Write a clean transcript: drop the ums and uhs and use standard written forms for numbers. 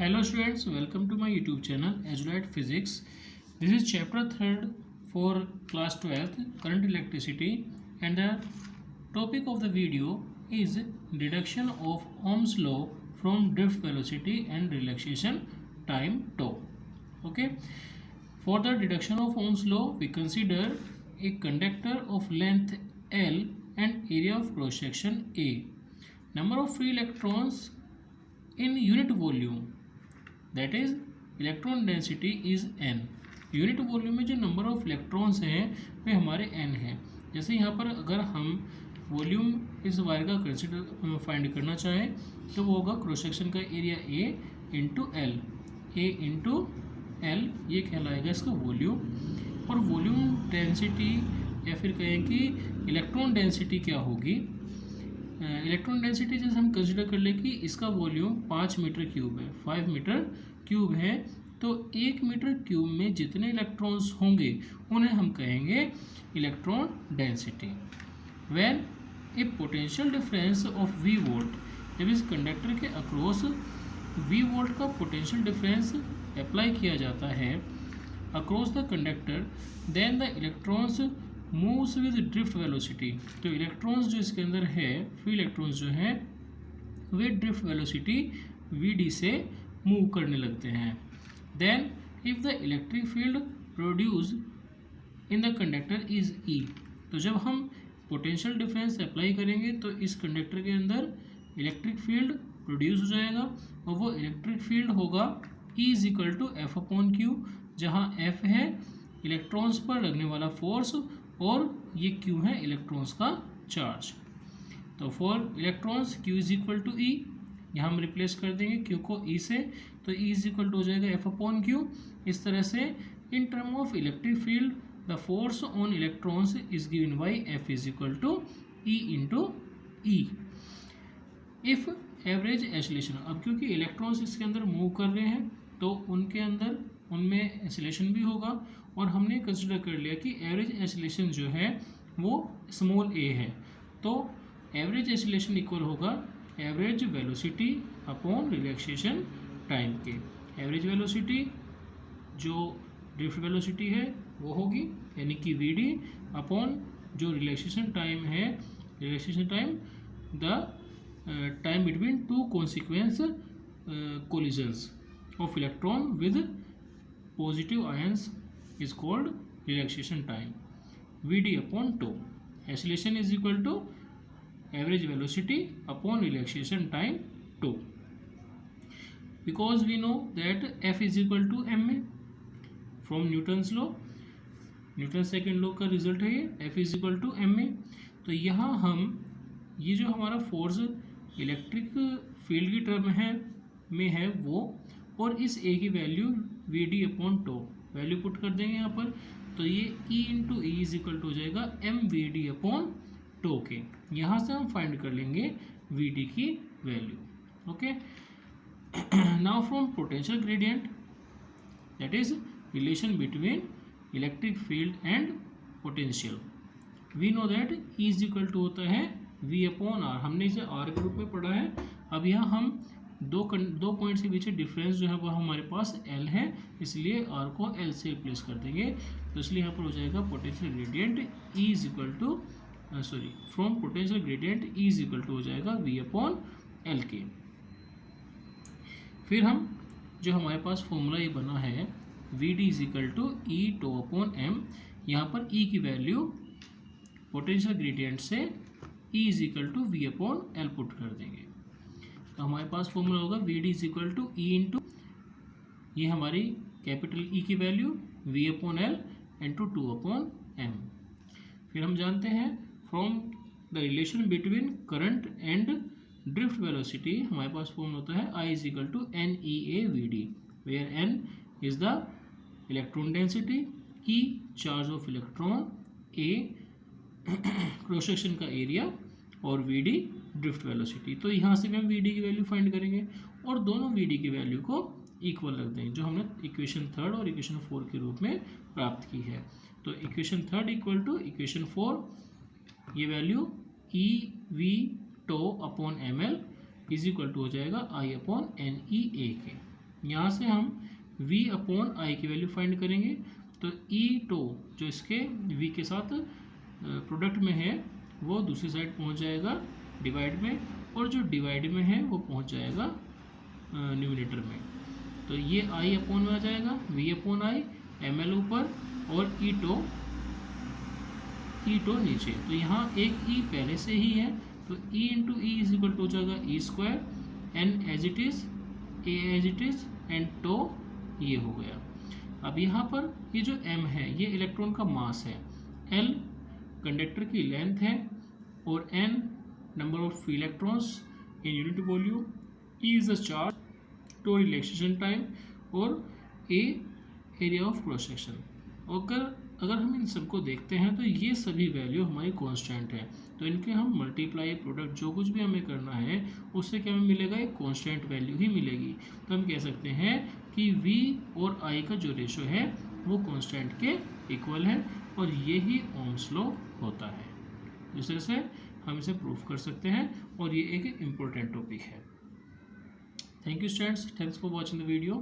Hello students, welcome to my YouTube channel Azurite Physics. This is chapter 3rd for class 12th current electricity, and the topic of the video is deduction of Ohm's law from drift velocity and relaxation time tau. Okay, for the deduction of Ohm's law we consider a conductor of length L and area of cross section A. Number of free electrons in unit volume, that is electron density is an. Unit volume में जो number of electrons हैं वे हमारे N हैं. जैसे यहाँ पर अगर हम वॉल्यूम इस वायर का कंसिडर फाइंड करना चाहें तो वो होगा क्रॉस सेक्शन का area A into L. A into L ये कहलाएगा इसका वॉल्यूम. और वॉल्यूम डेंसिटी या फिर कहें कि इलेक्ट्रॉन डेंसिटी क्या होगी. इलेक्ट्रॉन डेंसिटी जैसे हम कंसिडर कर ले कि इसका वॉल्यूम 5 मीटर क्यूब है, 5 मीटर क्यूब है, तो 1 मीटर क्यूब में जितने इलेक्ट्रॉन्स होंगे उन्हें हम कहेंगे electron density. When a potential difference of V volt, जब इस कंडक्टर के अक्रॉस वी वोल्ट का पोटेंशियल डिफरेंस अप्लाई किया जाता है across the conductor, then the electrons moves with drift velocity. तो इलेक्ट्रॉन्स जो इसके अंदर है, फ्री इलेक्ट्रॉन्स जो हैं वे ड्रिफ्ट वेलोसिटी वी से मूव करने लगते हैं. Then if the electric field produce in the conductor is E, तो जब हम पोटेंशियल डिफरेंस अप्लाई करेंगे तो इस कंडक्टर के अंदर इलेक्ट्रिक फील्ड प्रोड्यूस हो जाएगा और वो इलेक्ट्रिक फील्ड होगा E is equal to F upon Q, जहाँ एफ है इलेक्ट्रॉन्स पर लगने वाला फोर्स और ये क्यू है इलेक्ट्रॉन्स का चार्ज. तो for electrons Q is equal to E, यहाँ हम रिप्लेस कर देंगे क्यू को ई से, तो ई इज इक्वल टू हो जाएगा एफ अपॉन क्यू. इस तरह से in term of electric field the force on electrons is given by F is equal to E into E. If average acceleration, अब क्योंकि इलेक्ट्रॉन्स इसके अंदर मूव कर रहे हैं तो उनके अंदर उनमें एसिलेशन भी होगा, और हमने कंसिडर कर लिया कि एवरेज एसिलेशन जो है वो स्मॉल ए है, तो एवरेज एसिलेशन इक्वल होगा average velocity upon relaxation time के. एवरेज वेलोसिटी जो ड्रिफ्ट वेलोसिटी है वो होगी यानी कि वी डी अपॉन जो रिलैक्सेशन टाइम है, relaxation time the time between two consequence collisions of electron with positive ions is called relaxation time, Vd upon tau. Acceleration is equal to average velocity upon relaxation time tau. Because we know that F is equal to ma from Newton's law, Newton second law का result है ये, F is equal to ma. तो यहाँ हम ये जो हमारा force electric field की टर्म है में है वो, और इस A की value Vd upon tau value put कर देंगे यहाँ पर, तो ये E into E is equal to हो जाएगा M V D upon tau के. यहाँ से हम फाइंड कर लेंगे वी डी की value. Okay, now from potential gradient, that is relation between electric field and potential, we know that E is equal to होता है V अपॉन आर. हमने इसे R के रूप में पढ़ा है. अब यहाँ हम दो पॉइंट्स के बीच डिफरेंस जो है वो हमारे पास L है, इसलिए R को L से रिप्लेस कर देंगे, तो इसलिए यहाँ पर हो जाएगा potential gradient E is equal to from potential gradient E is equal to हो जाएगा V अपॉन L के. फिर हम जो हमारे पास फॉर्मूला ये बना है V D is equal to E tau upon M, यहाँ पर E की वैल्यू पोटेंशियल ग्रेडियंट से E is equal to V upon L put कर देंगे, तो हमारे पास फॉर्मूला होगा V D is equal to E into ये हमारी कैपिटल E की value V upon L into tau upon M. फिर हम जानते हैं from the relation between current and drift velocity, हमारे पास फॉर्मूला होता है I is equal to N E A V D, where N is the electron density, E charge of electron, A cross section का area और V D drift velocity. तो यहाँ से भी हम वी डी की वैल्यू फाइंड करेंगे और दोनों वी डी की वैल्यू को इक्वल रख देंगे जो हमने इक्वेशन 3 और इक्वेशन 4 के रूप में प्राप्त की है. तो इक्वेशन 3 इक्वल टू इक्वेशन 4, ये value E V tau upon M L is equal to हो जाएगा आई अपॉन एन ई ए के. यहाँ से हम v अपॉन आई की वैल्यू फाइंड करेंगे। तो ई टो जो इसके v के साथ प्रोडक्ट में है वो दूसरी साइड पहुँच जाएगा डिवाइड में, और जो डिवाइड में है वो पहुँच जाएगा न्यूमिनेटर में। तो ये आई अपॉन में आ जाएगा, v upon I, M L ऊपर और ई टो नीचे। तो यहाँ एक ई पहले से ही है, तो E into E is equal to हो जाएगा E square, N as it is, A as it is, and टो ये हो गया। अब यहाँ पर ये जो m है ये इलेक्ट्रॉन का मास है, l कंडक्टर की लेंथ है, और n number of electrons in unit volume, e is the charge, tau relaxation time, और a area of cross section. अगर हम इन सबको देखते हैं तो ये सभी वैल्यू हमारी कांस्टेंट है, तो इनके हम मल्टीप्लाई प्रोडक्ट जो कुछ भी हमें करना है उससे क्या हमें मिलेगा, एक कांस्टेंट वैल्यू ही मिलेगी। तो हम कह सकते हैं कि v और i का जो रेशो है वो कांस्टेंट के इक्वल है, और ये ही ओम्स लॉ होता है। इस तरह से हम इसे प्रूफ कर सकते हैं, और ये एक इम्पोर्टेंट टॉपिक है। Thank you students, thanks for watching the video.